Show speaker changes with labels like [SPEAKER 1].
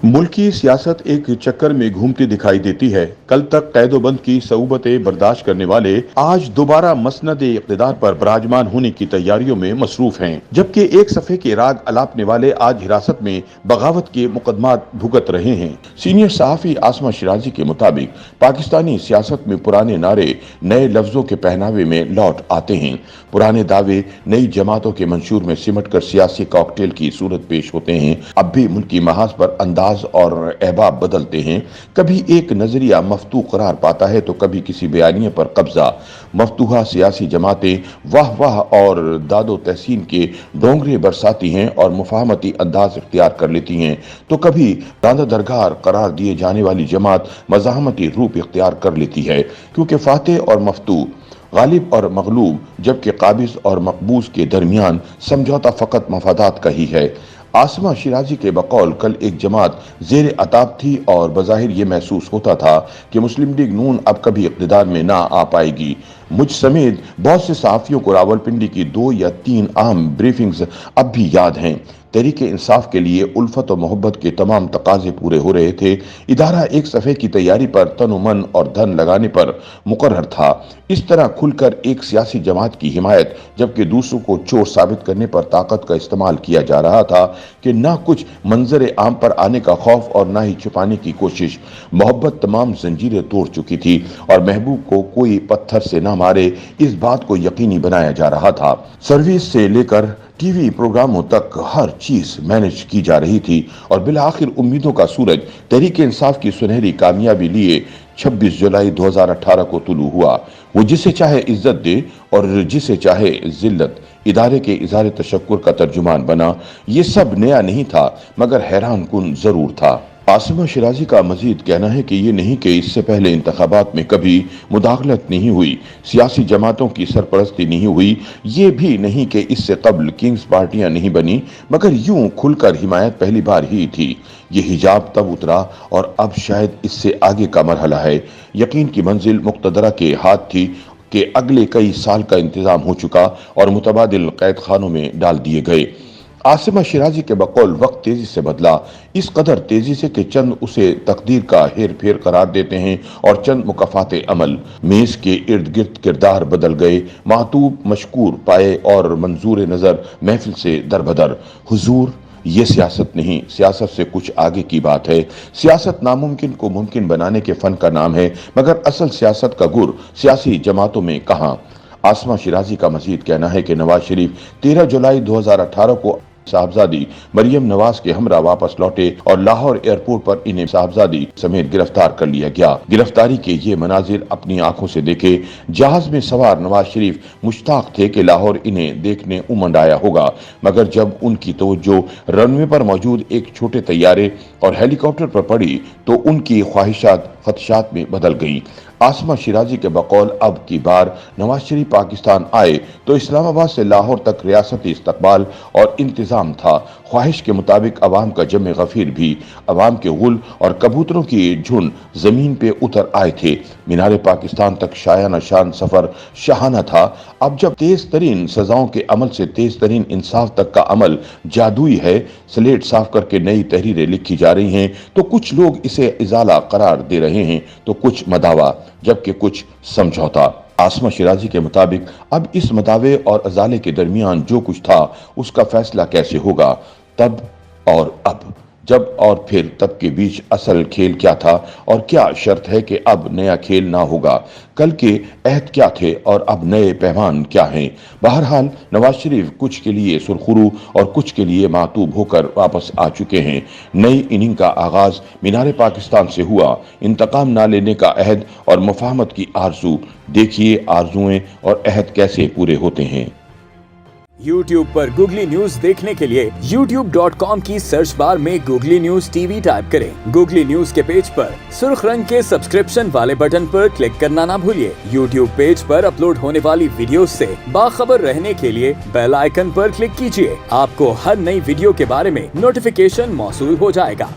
[SPEAKER 1] मुल्की सियासत एक चक्कर में घूमती दिखाई देती है। कल तक कैदोबंद की सऊबतें बर्दाश्त करने वाले आज दोबारा मसनदे इक़्तिदार पर विराजमान होने की तैयारियों में मसरूफ हैं, जबकि एक सफ़े के राग अलापने वाले आज हिरासत में बगावत के मुकदमात भुगत रहे हैं। सीनियर सहाफ़ी आसमा शिराजी के मुताबिक पाकिस्तानी सियासत में पुराने नारे नए लफ्जों के पहनावे में लौट आते हैं। पुराने दावे नई जमातों के मंशूर में सिमट कर सियासी कॉकटेल की सूरत पेश होते हैं। अब भी मुल्की महाज पर अंदाज और अहबाब बदलते हैं। कभी एक नजरिया मफ्तू करार पाता है तो कभी किसी बयानिए पर कब्जा। मफ्तूहा सियासी जमातें वाह वाह और दादो तहसीन के डोंगरे बरसाती हैं और मुफाहमती अंदाज इख्तियार कर लेती हैं, तो कभी दादा दरगार करार दिए जाने वाली जमात मज़ाहमती रूप इख्तियार कर लेती है, क्योंकि फातेह और मफ्तू, गालिब और मगलूब, जबकि काबिज और मकबूज के दरमियान समझौता फ़कत मफादात का ही है। आसमा शिराजी के बकौल कल एक जमात ज़ेर अताब थी और बज़ाहिर ये महसूस होता था कि मुस्लिम लीग नून अब कभी इक़्तिदार में ना आ पाएगी। मुझ समेत बहुत से सहाफ़ियों को रावलपिंडी की 2 या 3 अहम ब्रीफिंग्स अब भी याद हैं। तहरीक इंसाफ के लिए उल्फत और मोहब्बत के तमाम तकाजे पूरे हो रहे थे। इदारा एक सफ़े की तैयारी पर तन मन और धन लगाने पर मुकर्रर था। इस तरह खुलकर एक सियासी जमात की हिमायत, जबकि दूसरों को चोर साबित करने पर ताकत का इस्तेमाल किया जा रहा था कि ना कुछ मंजर आम पर आने का खौफ और ना ही छुपाने की कोशिश। मोहब्बत तमाम जंजीरें तोड़ चुकी थी और महबूब को कोई पत्थर से ना मारे, इस बात को यकीनी बनाया जा रहा था। सर्विस से लेकर टीवी प्रोग्रामों तक हर चीज मैनेज की जा रही थी और बिल आखिर उम्मीदों का सूरज तहरीक इंसाफ की सुनहरी कामयाबी लिए 26 जुलाई 2018 को तुलू हुआ। वो जिसे चाहे इज्जत दे और जिसे चाहे जिल्लत, इदारे के इज़हार तशक्कुर का तर्जुमान बना। ये सब नया नहीं था, मगर हैरान कुन जरूर था। आसमा शिराजी का मजीद कहना है कि ये नहीं कि इससे पहले इंतखाबात में कभी मुदाखलत नहीं हुई, सियासी जमातों की सरपरस्ती नहीं हुई, ये भी नहीं कि इससे कबल किंग्स पार्टियां नहीं बनी, मगर यूं खुलकर हिमायत पहली बार ही थी। ये हिजाब तब उतरा और अब शायद इससे आगे का मरहला है। यकीन की मंजिल मुक्तदरा के हाथ थी कि अगले कई साल का इंतजाम हो चुका और मुतबादिल कैद खानों में डाल दिए गए। आसिमा शिराजी के बकौल वक्त तेजी से बदला, इस कदर तेजी से कि चंद उसे तकदीर का हेर फेर करार देते हैं और चंद मुकफाते अमल। मेज के इर्द गिर्द किरदार बदल गए, मातूब मशकूर पाए और मंजूर नजर महफिल से दरबदर। हुजूर, ये सियासत नहीं, सियासत से कुछ आगे की बात है। सियासत नामुमकिन को मुमकिन बनाने के फन का नाम है, मगर असल सियासत का गुर सियासी जमातों में कहाँ। आसमा शिराजी का मजीद कहना है कि नवाज शरीफ 13 जुलाई 2018 को साहबजादी मरियम नवाज के हमरा वापस लौटे और लाहौर एयरपोर्ट पर इन्हें साहबजादी समेत गिरफ्तार कर लिया गया। गिरफ्तारी के ये मनाजिर अपनी आंखों से देखे। जहाज में सवार नवाज शरीफ मुश्ताक थे कि लाहौर इन्हें देखने उमंड आया होगा, मगर जब उनकी तवज्जो रनवे पर मौजूद एक छोटे तैयारे और हेलीकॉप्टर पर पड़ी तो उनकी ख्वाहिशात खदशात में बदल गई। आसमा शिराजी के बकौल अब की बार नवाज शरीफ पाकिस्तान आए तो इस्लामाबाद से लाहौर तक रियासती इस्तकबाल और इंतजाम था। ख्वाहिश के मुताबिक अवाम का जमे गफीर भी, अवाम के गुल और कबूतरों की झुंड जमीन पे उतर आए थे। मीनारे पाकिस्तान तक शायाना शान सफर शहाना था। अब जब तेज तरीन सजाओं के अमल से तेज तरीन इंसाफ तक का अमल जादुई है, स्लेट साफ करके नई तहरीरें लिखी जा रही हैं, तो कुछ लोग इसे इजाला करार दे रहे हैं तो कुछ मदावा, जबकि कुछ समझौता। आसमा शिराजी के मुताबिक अब इस मदावे और अजाले के दरमियान जो कुछ था उसका फैसला कैसे होगा। तब और अब, जब और फिर तब के बीच असल खेल क्या था और क्या शर्त है कि अब नया खेल ना होगा। कल के अहद क्या थे और अब नए पैमान क्या हैं। बहरहाल नवाज शरीफ कुछ के लिए सुरखुरू और कुछ के लिए मातूब होकर वापस आ चुके हैं। नई इनिंग का आगाज मीनारे पाकिस्तान से हुआ। इंतकाम ना लेने का अहद और मुफाहमत की आरजू, देखिए आरजुएं और अहद कैसे पूरे होते हैं।
[SPEAKER 2] YouTube पर गूगली न्यूज देखने के लिए youtube.com की सर्च बार में गूगली न्यूज टीवी टाइप करें। गूगली न्यूज के पेज पर सुर्ख रंग के सब्सक्रिप्शन वाले बटन पर क्लिक करना ना भूलिए। YouTube पेज पर अपलोड होने वाली वीडियो से बाखबर रहने के लिए बेल आइकन पर क्लिक कीजिए। आपको हर नई वीडियो के बारे में नोटिफिकेशन मौसूल हो जाएगा।